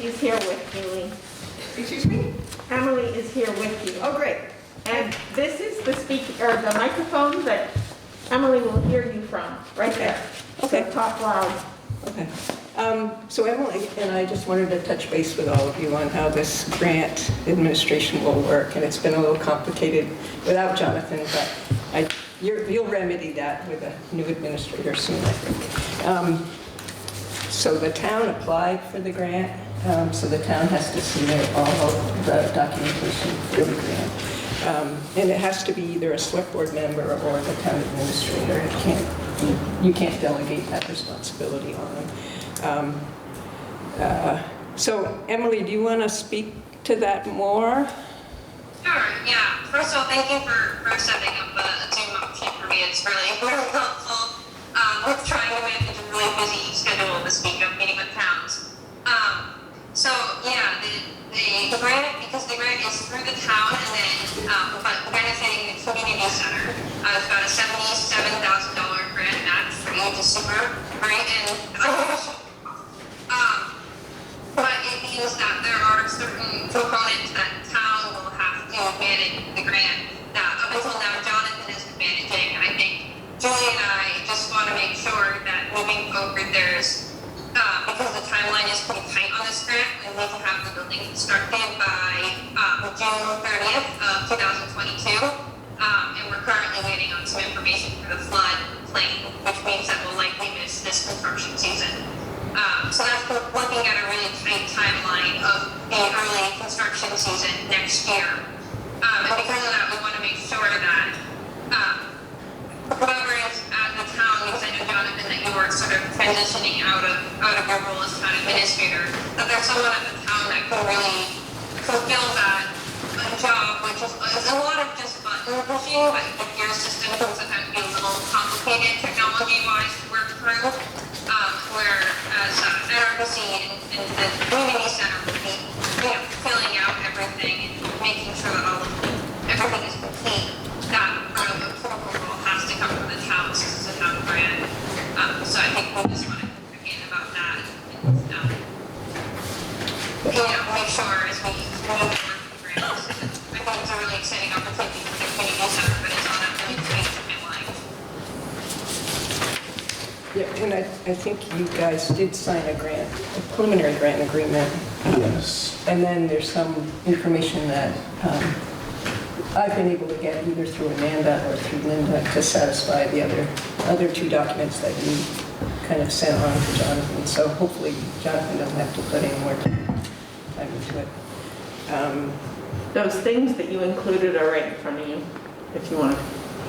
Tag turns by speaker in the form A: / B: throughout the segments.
A: She's here with you, Lee.
B: Excuse me?
A: Emily is here with you.
B: Oh, great.
A: And this is the the microphone that Emily will hear you from, right there.
B: Okay.
A: So talk loud.
B: Okay. So Emily and I just wanted to touch base with all of you on how this grant administration will work. And it's been a little complicated without Jonathan, but you'll remedy that with a new administrator soon, I think. So the town applied for the grant. So the town has to submit all of the documentation for the grant. And it has to be either a select board member or the town administrator. You can't delegate that responsibility on them. So Emily, do you want to speak to that more?
C: Sure, yeah. First of all, thank you for setting up a Zoom option for me. It's really, really helpful with trying to manage a really busy schedule this week of meeting with towns. So yeah, the grant, because the grant is through the town and then but benefiting the community center, it's about a $77,000 grant match for you, which is super great. And but it means that there are certain components that town will have to manage the grant that up until now Jonathan has been managing. And I think Julie and I just want to make sure that moving forward there's because the timeline is pretty tight on this grant, we need to have the building constructed by June 30th of 2022. And we're currently waiting on some information for the flood plain, which means that we'll likely miss this construction season. So that's looking at a really tight timeline of the early construction season next year. And because of that, we want to make sure that whoever is at the town, because I know, Jonathan, that you were sort of transitioning out of your role as town administrator, that there's someone at the town that can really fulfill that job, which is a lot of just button pushing, but if your system can sometimes be a little complicated technology-wise to work through, whereas NRPC and the community center will be, filling out everything and making sure that everything is complete. That part of the approval has to come from the town, since it's a town grant. So I think we just want to again about that and make sure as we move forward with the grants. I think it's a really exciting opportunity for the community center, but it's on a really tight timeline.
B: Yeah, and I think you guys did sign a preliminary grant agreement.
D: Yes.
B: And then there's some information that I've been able to get either through Amanda or through Linda to satisfy the other two documents that you kind of sent on to Jonathan. So hopefully Jonathan doesn't have to put any more time into it.
A: Those things that you included are right in front of you, if you want to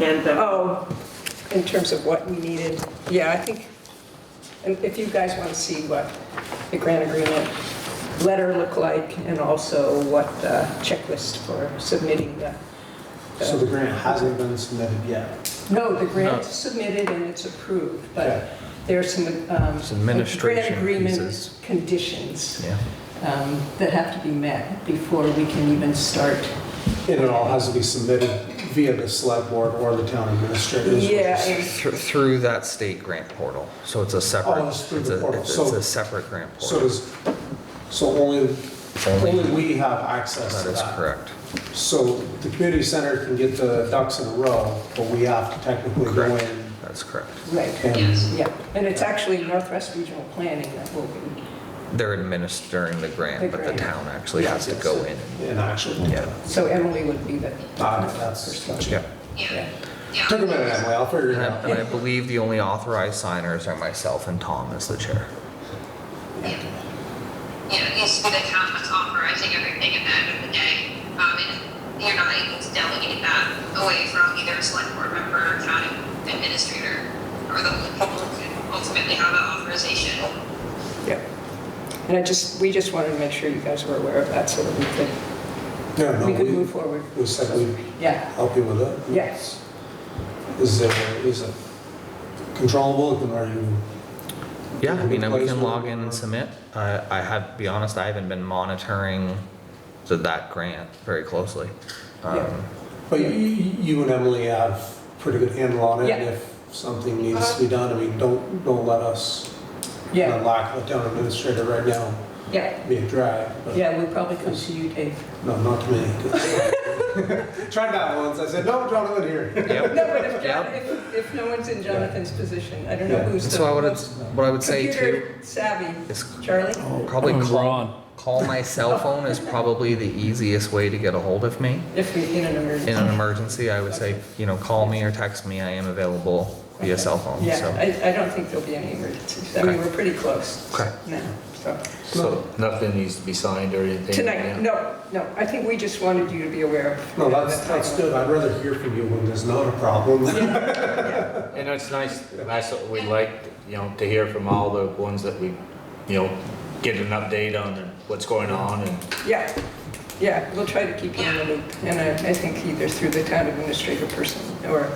A: hand them.
B: Oh, in terms of what we needed, yeah, I think, and if you guys want to see what the grant agreement letter looked like, and also what the checklist for submitting the
D: So the grant hasn't been submitted yet?
B: No, the grant's submitted and it's approved, but
D: Okay.
B: there's some
E: administration
B: grant agreement
E: pieces.
B: conditions
E: Yeah.
B: that have to be met before we can even start.
D: And it all has to be submitted via the select board or the town administrators?
B: Yeah, and
E: Through that state grant portal. So it's a separate,
D: Oh, it's through the portal.
E: it's
D: So-
E: a separate grant
D: So
E: portal.
D: only we have access to
E: That
D: that?
E: is correct.
D: So the community center can get the ducks in a row, but we have to technically go
E: Correct.
D: in
E: That's correct.
B: right,
D: and,
B: yeah, and it's actually Northwest Regional Planning that will be,
E: They're administering the grant,
B: The
E: but the
B: grant.
E: town actually has to go in.
D: and actually.
E: Yeah.
B: so Emily would be the
D: That's,
B: first one.
E: Yeah.
C: Yeah. Yeah.
D: took a minute, Emily, I'll figure it
E: And
D: out.
E: I believe the only authorized signers are myself and Tom as the chair.
C: Yeah. Yeah, it needs to be the town that's authorizing everything at the end of the day. And you're not able to delegate that away from either a select board member or town administrator, or the people who can ultimately have that authorization.
B: Yeah. And we just wanted to make sure you guys were aware of that so that we could move forward.
D: We said we'd
B: Yeah,
D: help you with it.
B: yes.
D: Is it controllable? Are you?
E: Yeah, I mean, we can log in and submit. I have, to be honest, I haven't been monitoring that grant very closely.
B: Yeah.
D: But you and Emily have pretty good handle on it.
B: Yeah.
D: And if something needs to be done, I mean, don't let us
B: Yeah.
D: The lack of a town administrator right now
B: Yeah,
D: be a drag, but
B: yeah, we'll probably come to you, Dave.
D: no, not to me. Tried that once, I said, no, Jonathan here.
E: Yep.
B: No, but if,
E: Yep.
B: if no one's in Jonathan's position, I don't know
D: Yeah.
B: who's the
E: So
B: most
E: what I would say too
B: computer savvy.
E: is
B: Charlie?
E: probably
F: I'm
E: call,
F: Ron.
E: call my cell phone is probably the easiest way to get a hold of me.
B: If we, in an emergency.
E: In an emergency, I would say, call me or text me. I am available via cell phone,
B: Yeah,
E: so.
B: I don't think there'll be any emergencies. I mean,
E: Okay.
B: we're pretty close
E: Okay.
B: now, so.
G: So nothing needs to be signed or anything?
B: Tonight, no, I think we just wanted you to be aware of.
D: No, that's good, I'd rather hear from you when there's not a problem.
G: And it's nice, that's what we like, to hear from all the ones that we, get an update on what's going on and,
B: Yeah, we'll try to keep you in the loop. And I think either through the town administrator person or,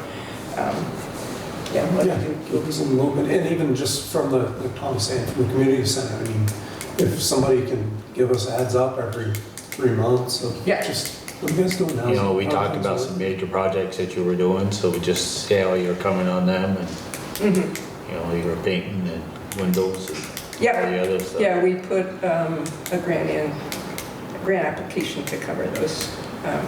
B: what
D: Yeah,
B: do
D: give us a little bit, and even just from the, like Tom was saying, from the community center, I mean, if somebody can give us a heads up every 3 months of
B: Yeah.
D: just, what are you guys doing now?
G: we talked about some major projects that you were doing, so we just see how you're coming on them and, you were painting and windows and all
B: Yeah,
G: the other stuff.
B: yeah, we put a grant application to cover those.
C: Yeah,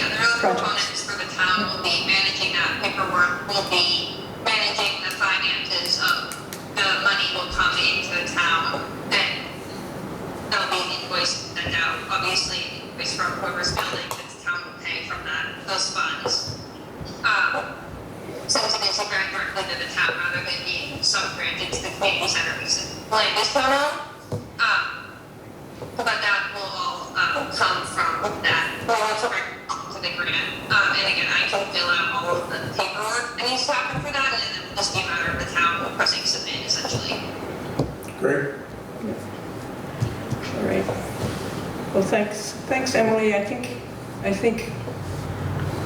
C: the real
B: Projects.
C: components for the town will be managing that paperwork, will be managing the finances of the money will come into the town, and there'll be an invoice sent out, obviously, an invoice from whoever's building, that the town will pay from those funds. Since it is a grant directly to the town, rather than being sub-granted to the community center, because the land is town owned. But that will all come from that, to the grant. And again, I can fill out all of the paperwork that needs to happen for that, and then it'll just be a matter of the town pressing submit, essentially.
D: Great.
B: All right. Well, thanks, Emily. I think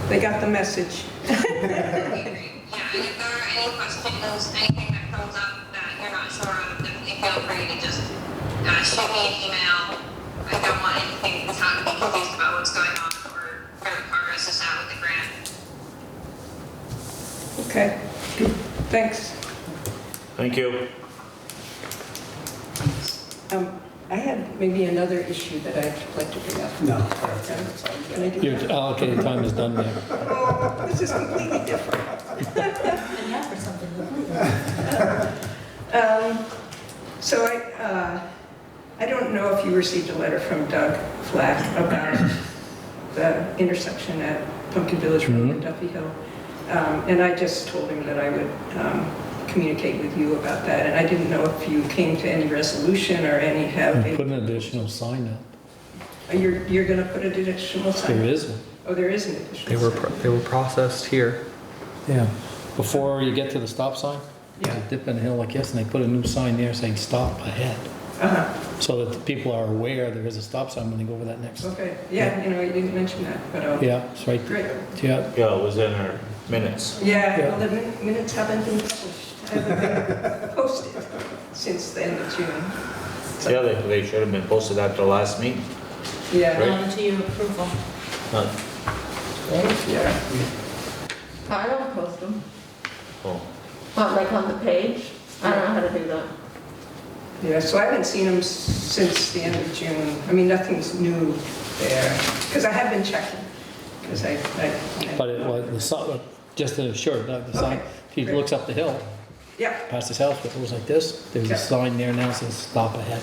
B: they got the message.
C: Yeah, and if there are any questions, anything that comes up that you're not sure of, definitely feel free to just shoot me an email. I don't want anything the town to be confused about what's going on or where the progress is at with the grant.
B: Okay, thanks.
G: Thank you.
B: I had maybe another issue that I'd like to bring up.
D: No.
B: Can I do
F: Your
B: that?
F: allocated time is done there.
B: Oh, this is completely different.
H: And yeah, for something completely.
B: So I don't know if you received a letter from Doug Flack about the intersection at Pumpkin Village Road and Duffy Hill. And I just told him that I would communicate with you about that. And I didn't know if you came to any resolution or any
F: And put an additional sign up.
B: You're gonna put an additional sign?
F: There is one.
B: Oh, there is an additional sign.
E: They were processed here.
F: Yeah. Before you get to the stop sign, there's a dip in the hill like this, and they put a new sign there saying stop ahead. So that the people are aware there is a stop sign when they go over that next.
B: Okay, yeah, you didn't mention that, but
F: Yeah, it's right.
B: Great.
F: Yeah.
G: Yeah, it was in our minutes.
B: Yeah,
F: Yeah.
B: well, the minutes haven't been published, haven't been posted since the end of June. So,
G: Yeah, they should have been posted at the last meeting.
B: Yeah,
G: Right.
H: Down to your approval.
B: yeah.
A: I don't post them,
G: Oh,
A: like on the page. I don't know how to do that.
B: Yeah, so I haven't seen them since the end of June. I mean, nothing's new there, because I have been checking, because I.
F: But it was, the sign, just to assure, the sign,
B: Okay,
F: if he
B: great.
F: looks up the hill,
B: Yeah,
F: past his house, it goes like this, there's
B: Yeah.
F: a sign there now that says stop ahead.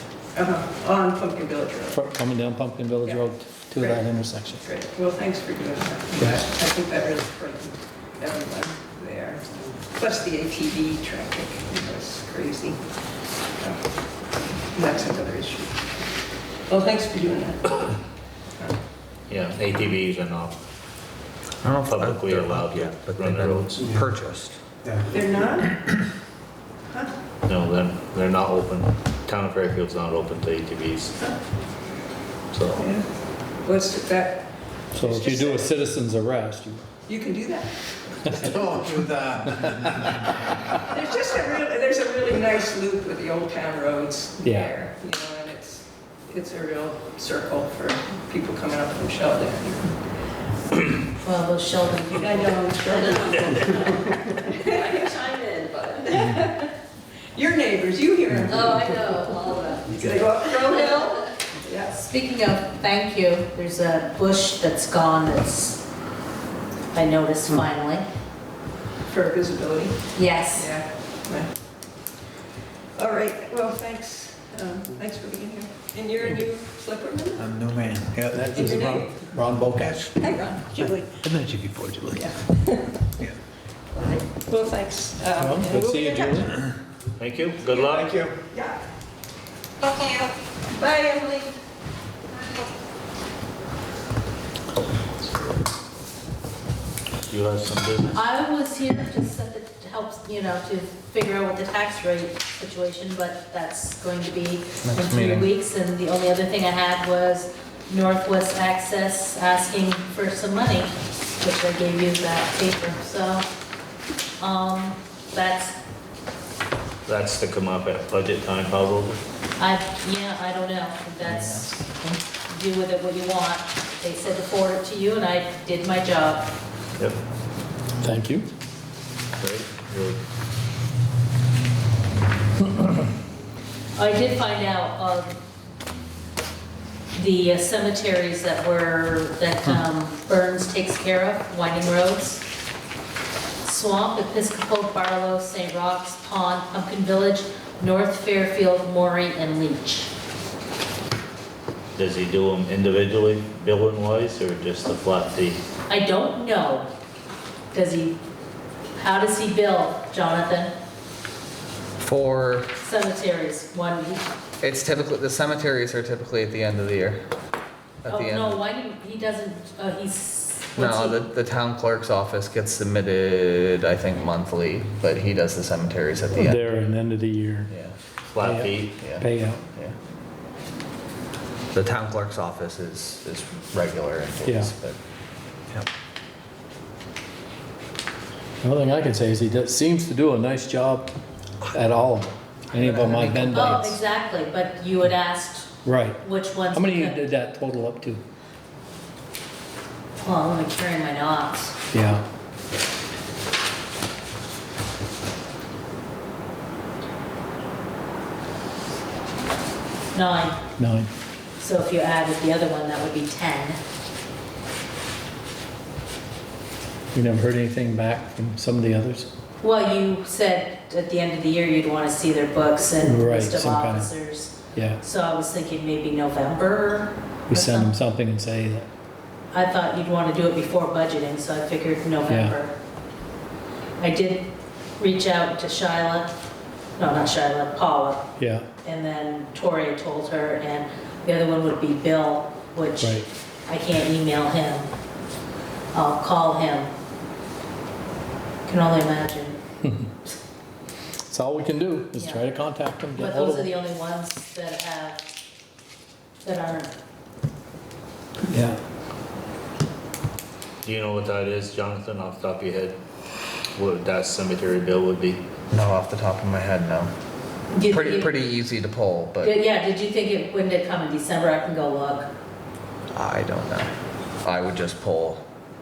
B: on Pumpkin Village Road.
F: Coming down Pumpkin Village
B: Yeah.
F: Road to
B: Great.
F: that intersection.
B: Great, well, thanks for doing that.
F: Yeah.
B: I think that really frightened everyone there. Plus the ATV traffic, was crazy. That's another issue. Well, thanks for doing that.
G: yeah, ATVs are not,
E: I don't know if
G: Publicly
E: they're
G: allowed
E: up
G: to
E: yet, but
G: run
E: they've
G: the
E: been
G: roads.
E: purchased.
D: Yeah.
B: They're not?
G: no, they're not open. Town of Fairfield's not open to ATVs. So,
B: Yeah. What's that?
F: So if you do a citizen's arrest,
B: You can do that.
I: Don't do that.
B: There's a really nice loop with the old town roads
F: Yeah.
B: there, and it's a real circle for people coming up from Sheldon.
H: Well, those Sheldon people.
B: I know, Sheldon.
H: I can chime in, but.
B: Your neighbors, you hear them.
H: Oh, I know, all of that.
B: They go up Crow Hill? Yes.
H: Speaking of thank you, there's a bush that's gone that's, I noticed finally.
B: For visibility.
H: Yes.
B: Yeah. Right. All right, well, thanks. Thanks for being here. And you're a new select board member?
I: I'm new man. Yeah, that
B: And
I: is
B: your name?
I: Ron Bokash.
B: Hi, Ron. Julie.
I: I met you before, Julie.
B: Yeah.
I: Yeah.
B: All right. Well, thanks.
F: Well,
B: And
F: good
B: we'll
F: see
B: be
F: you,
B: in touch.
F: Julie.
G: Thank you, good luck.
I: Thank you.
B: Yeah.
C: Okay.
B: Bye, Emily.
G: You have some business?
H: I was here just to help, to figure out what the tax rate situation, but that's going to be in 3
E: meeting.
H: weeks. And the only other thing I had was Northwest Access asking for some money, which I gave you that paper. So,
G: That's to come up at budget time probably.
H: I don't know. That's, do with it what you want. They said to forward it to you, and I did my job.
G: Yep.
F: Thank you.
G: Great. Good.
H: I did find out the cemeteries that Burns takes care of, winding roads. Swamp, Episcopal, Barlow, St. Rox, Pond, Pumpkin Village, North Fairfield, Maury, and Leech.
G: Does he do them individually, billing wise, or just a flat fee?
H: I don't know. How does he bill, Jonathan?
E: For,
H: Cemeteries, one,
E: it's typically, the cemeteries are typically at the end of the year. At
H: oh,
E: the end.
H: no, why didn't, he doesn't, he's, what's
E: No,
H: he?
E: the town clerk's office gets submitted, I think, monthly, but he does the cemeteries at the end.
F: They're an end of the year
E: Yeah,
G: Flat
F: Yeah.
G: fee?
E: yeah,
F: payout.
E: yeah. The town clerk's office is regular in
F: Yeah.
E: case, but, yeah.
F: The only thing I can say is seems to do a nice job at all of them. Any of them I've been
H: Oh,
F: by.
H: exactly, but you had asked
F: Right.
H: which ones.
F: How many
H: we could-
F: did that total up to?
H: Well, I'm gonna carry my knots.
F: Yeah.
H: Nine.
F: 9.
H: So if you added the other one, that would be 10.
F: You never heard anything back from some of the others?
H: Well, you said at the end of the year, you'd want to see their books and
F: Right,
H: list of
F: some kind of-
H: officers.
F: Yeah.
H: So I was thinking maybe November.
F: We
H: or
F: send them
H: something.
F: something and say that,
H: I thought you'd want to do it before budgeting, so I figured November. I did reach out to Shyla, no, not Shyla, Paula,
F: yeah,
H: and then Tori told her, and the other one would be Bill, which
F: right.
H: I can't email him. I'll call him. Can only imagine.
F: That's all we can do, is
H: Yeah.
F: try to contact them, get
H: But
F: hold
H: those
F: of
H: are
F: them.
H: the only ones that aren't.
F: Yeah.
G: Do you know what that is, Jonathan, off the top of your head? What that cemetery bill would be?
E: No, off the top of my head, no.
H: Did
E: Pretty,
H: you-
E: pretty easy to pull, but
H: Yeah, did you think it, when did it come in December? I can go look.
E: I don't know. I would just pull,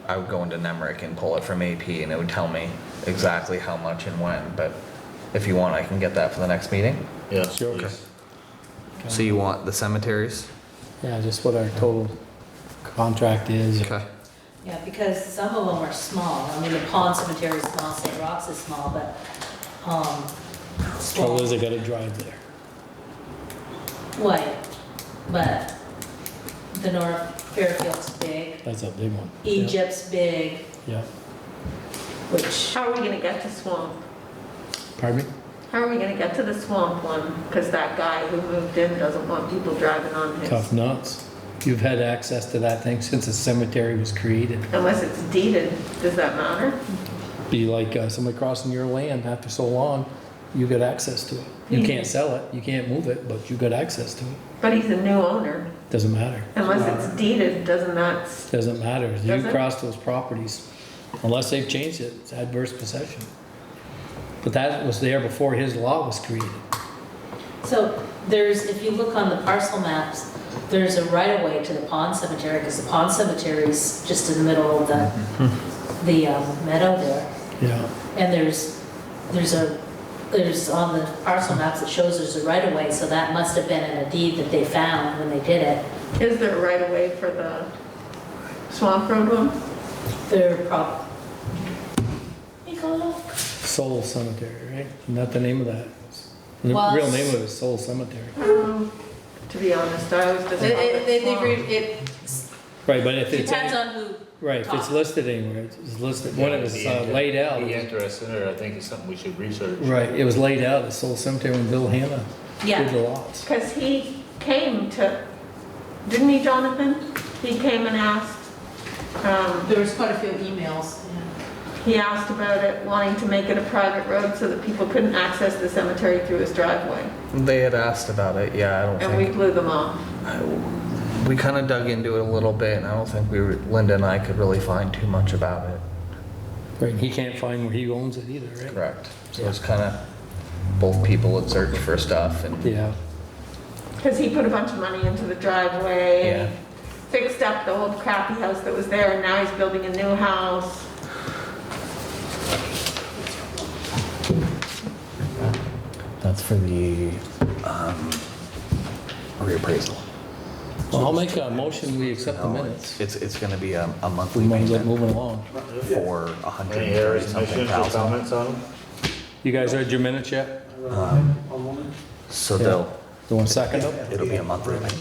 E: I would go into Nemrick and pull it from AP and it would tell me exactly how much and when, but if you want, I can get that for the next meeting.
G: Yeah,
F: Sure.
G: please.
E: So you want the cemeteries?
F: Yeah, just what our total contract is.
E: Okay.
H: Yeah, because some of them are small. I mean, the Pond Cemetery is small, St. Rox is small, but,
F: Trouble is,
H: small.
F: I gotta drive there.
H: Right, but the North Fairfield's big,
F: That's a big one. Yeah.
H: Egypt's big,
F: Yeah.
H: which,
A: How are we gonna get to Swamp?
F: Pardon me?
A: How are we gonna get to the Swamp one? Because that guy who moved in doesn't want people driving on his.
F: Tough nuts. You've had access to that thing since the cemetery was created.
A: Unless it's deeded, does that matter?
F: Be like somebody crossing your land after so long, you got access to it. You can't sell it, you can't move it, but you got access to it.
A: But he's a new owner.
F: Doesn't matter.
A: Unless it's deeded, doesn't that?
F: Doesn't matter. You
A: Doesn't?
F: cross those properties, unless they've changed it, it's adverse possession. But that was there before his law was created.
H: so there's, if you look on the parcel maps, there's a right of way to the Pond Cemetery, because the Pond Cemetery is just in the middle of the meadow there.
F: Yeah.
H: And there's a there's on the parcel maps, it shows there's a right of way, so that must have been in a deed that they found when they did it.
A: Is there a right of way for the Swamp Road one?
H: They're You go look.
F: Soul Cemetery, right? Isn't that the name of that? The
H: Well,
F: real name of it is Soul Cemetery.
A: To be honest, I was just.
H: It
F: Right, but if it's,
H: depends on who.
F: right, if it's listed anywhere, it's listed, when it was laid out.
G: Be interested, or I think it's something we should research.
F: Right, it was laid out as Soul Cemetery when Bill Hanna did the
H: Yeah,
F: lots.
A: Because he came to, didn't he, Jonathan? He came and asked,
H: there was quite a few emails.
A: he asked about it, wanting to make it a private road so that people couldn't access the cemetery through his driveway.
E: They had asked about it, yeah, I don't
A: And we
E: think,
A: blew them off.
E: we kind of dug into it a little bit, and I don't think Linda and I could really find too much about it.
F: Right, he can't find where he owns it either, right?
E: Correct. So it's kind of, both people had searched for stuff, and
F: Yeah,
A: Because he put a bunch of money into the driveway.
E: Yeah.
A: Fixed up the old crappy house that was there, and now he's building a new house.
E: that's for the reappraisal.
F: well, I'll make a motion, we accept the minutes.
E: It's gonna be a
F: We
E: monthly
F: might get
E: payment
F: moving along.
E: for
G: Any errors,
E: $130-something
G: omissions, or
E: thousand.
G: comments on them?
F: You guys read your minutes yet?
E: So
F: Yeah. You want to second them?
E: it'll be a monthly payment.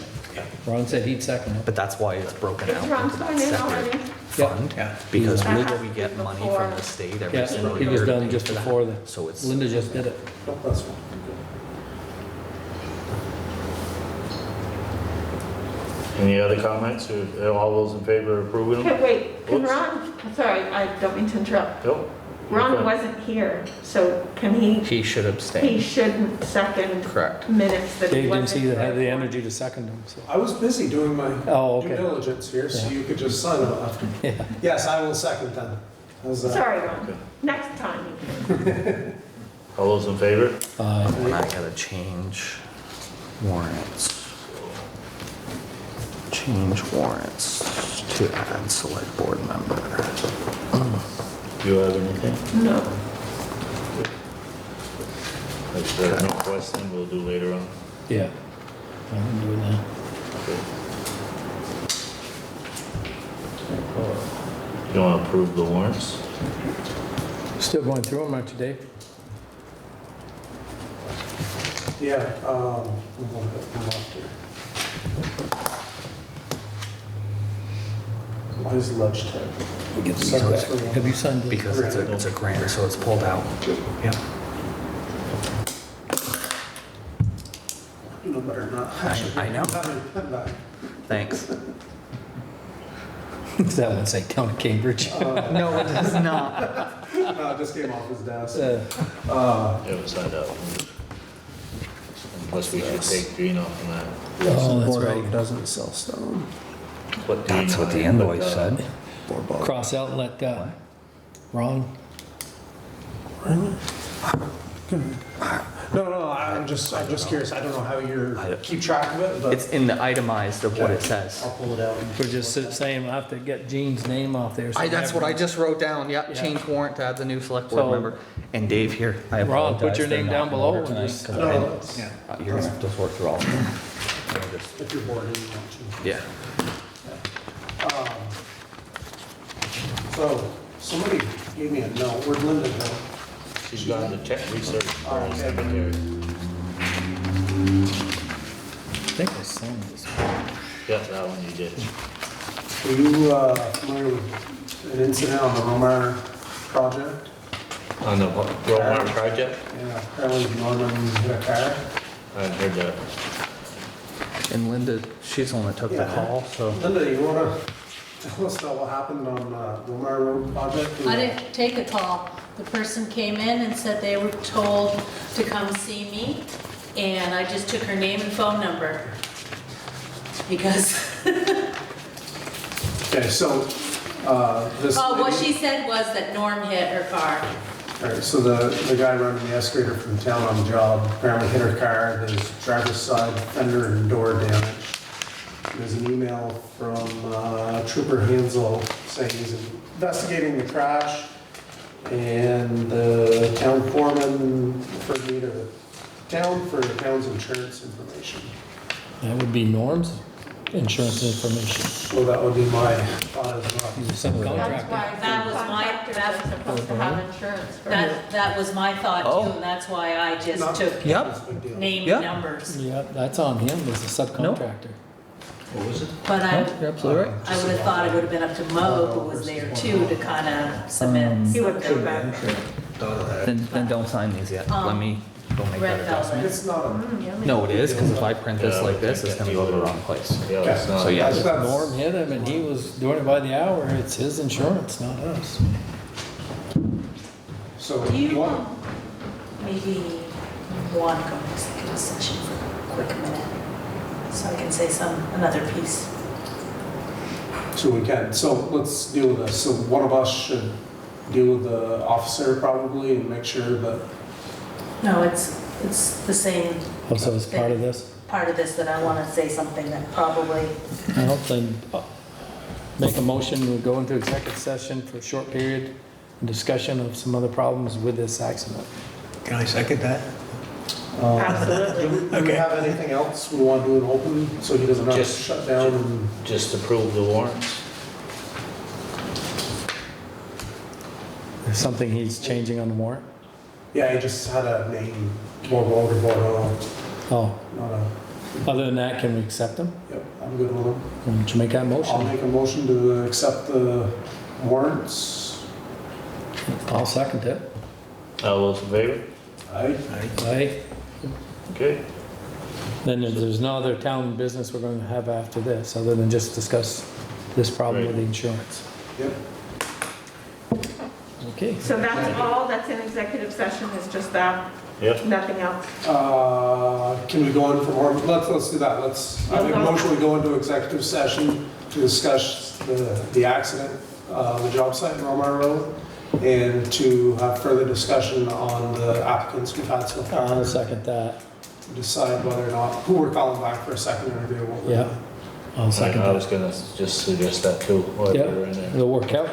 F: Ron said he'd second them.
E: But that's why it's broken
A: Is
E: out
A: Ron
E: into
A: going
E: that
A: in
E: separate
A: already?
E: fund.
I: Yeah.
E: Because
A: That
E: we
A: has to
E: get
A: be
E: money
A: before-
E: from the state every
F: Yeah,
E: single
F: he
E: year.
F: was
E: to
F: done
E: pay
F: just
E: for that.
F: before the,
E: So it's.
F: Linda just did it.
D: That's fine.
G: Any other comments, or all those in favor of approving them?
A: Okay, wait, can
G: Whoops.
A: Ron, sorry, I don't mean to interrupt.
G: Nope.
A: Ron
G: Okay.
A: wasn't here, so can he
E: He should abstain.
A: shouldn't second
E: Correct.
A: minutes that he
F: Dave didn't
A: wasn't
F: see that had the
A: here for.
F: energy to second them, so.
D: I was busy doing my
F: Oh,
D: due
F: okay.
D: diligence here, so
F: Yeah.
D: you could just sign it after.
F: Yeah.
D: Yes, I will second that. How's that?
A: Sorry, Ron,
G: Okay.
A: next time you can.
G: All those in favor?
E: And I gotta change warrants. Change warrants to add select board member.
G: Do you have anything?
A: No.
G: If there's no question, we'll do later on.
F: Yeah. I can do it now.
G: You want to approve the warrants?
F: Still going through them, aren't you, Dave?
D: Yeah, we'll have to. Why is Ledge Tech?
F: We get
D: these back.
F: Have you signed this?
E: Because it's a grant, so it's pulled out. Yep.
D: You know better than not.
E: I know. Thanks.
F: Does that one say Town of Cambridge?
E: No, it does not.
D: No, it just came off his desk.
G: Yeah, it was signed up. Unless we should take Gene off on that.
F: Oh, that's
D: Board
F: right.
D: doesn't sell stone.
G: What Gene
E: That's what the
G: on it,
E: invoice
G: but,
E: said.
F: Cross out and let Ron.
D: No, I'm just curious. I don't know how you're, keep track of it, but.
E: It's in the itemized of what it says.
D: I'll pull it out.
F: We're just saying we'll have to get Gene's name off there. so
E: That's what I
F: everyone-
E: just wrote down. Yep,
F: Yeah.
E: change warrant to add the new select board
F: So-
E: member. And Dave here, I
F: Ron,
E: apologize.
F: put your
E: they're
F: name
E: not
F: down
E: in
F: below
E: order
F: and
E: tonight,
F: just-
E: 'cause
D: No,
E: I-
D: it's-
E: You're gonna have to sort through all of them.
D: If you're bored, you want to.
E: Yeah.
D: So, somebody gave me a note. Where'd Linda go?
G: She's gone to check research for
D: Oh,
G: our
D: okay.
G: secretary.
F: I think I signed this.
G: Yeah, that one you did.
D: Are you familiar with an incident on the Romar project?
G: On the Walmart project?
D: Yeah, apparently Norman hit a car.
G: I hadn't heard that.
E: And Linda, she's the one that took the
D: Yeah.
E: call, so.
D: Linda, you wanna tell us about what happened on Romar Road project?
H: I didn't take a call. The person came in and said they were told to come see me, and I just took her name and phone number. Because,
D: Okay, so, this.
H: oh, what
D: lady-
H: she said was that Norm hit her car.
D: All right, so the guy running the excavator from town on the job apparently hit her car, there's driver's side fender and door damage. There's an email from Trooper Hansel saying he's investigating the crash. And the town foreman referred me to the town for the town's insurance information.
F: That would be Norm's insurance information.
D: So that would be my thought as well.
F: He's a
A: That's
F: subcontractor.
A: why
H: That was my-
A: subcontractors are supposed to have insurance for
H: That was my thought
E: Oh.
H: too, and that's why I just
D: Not-
H: took
E: Yep.
D: That's a big deal.
H: name
E: Yeah.
H: and numbers.
F: Yeah, that's on him as a subcontractor.
I: What was it?
H: But
E: No, you're absolutely right.
H: I would have thought it would have been up to Mo, who was there too, to kind of submit.
A: He would go back.
I: Thought of that.
E: Then don't sign these yet. Let me go make that
H: Red
E: adjustment.
H: velvet.
D: It's not a,
E: No, it is, because if I print this like this, it's gonna go to the wrong place.
G: Yeah, it's not.
E: So, yeah.
D: that's-
F: Norm hit him and he was doing it by the hour. It's his insurance, not us.
D: So
H: Do you
D: you want,
H: maybe want to go into executive session for a quick minute? So I can say another piece.
D: so we can, so let's deal with this. So one of us should deal with the officer probably and make sure that,
H: No, it's the same
F: Oh, so it's part of this?
H: part of this that I want to say something that probably,
F: I don't think, make a motion, we'll go into executive session for a short period, and discussion of some other problems with this accident.
I: Can I second that?
A: Absolutely.
D: do we have anything else we want to do in open so he doesn't have to
G: Just-
D: shut down and?
G: Just approve the warrants.
F: There's something he's changing on the warrant?
D: Yeah, he just had a name, board or board,
F: Oh,
D: not a,
F: other than that, can we accept them?
D: yep, I'm good with him.
F: Why don't you make that
D: I'll
F: motion?
D: make a motion to accept the warrants.
F: I'll second it.
G: All those in favor?
D: Aye.
F: Aye.
G: Okay.
F: Then there's no other town business we're going to have after this, other than just discuss this problem with the insurance.
D: Yep.
F: Okay.
A: So that's all that's in executive session, is just that,
G: Yep.
A: nothing else?
D: Can we go in for more, let's do that, I make a motion, we go into executive session to discuss the accident, the job site in Romar Road, and to have further discussion on the applicants we've had so far.
F: I'll second that.
D: Decide whether or not, who we're calling back for a second interview. what we're
F: Yeah.
D: doing.
F: I'll second
G: I was
F: that.
G: gonna just suggest that too, while
F: Yeah,
G: you're in there.
F: it'll work out.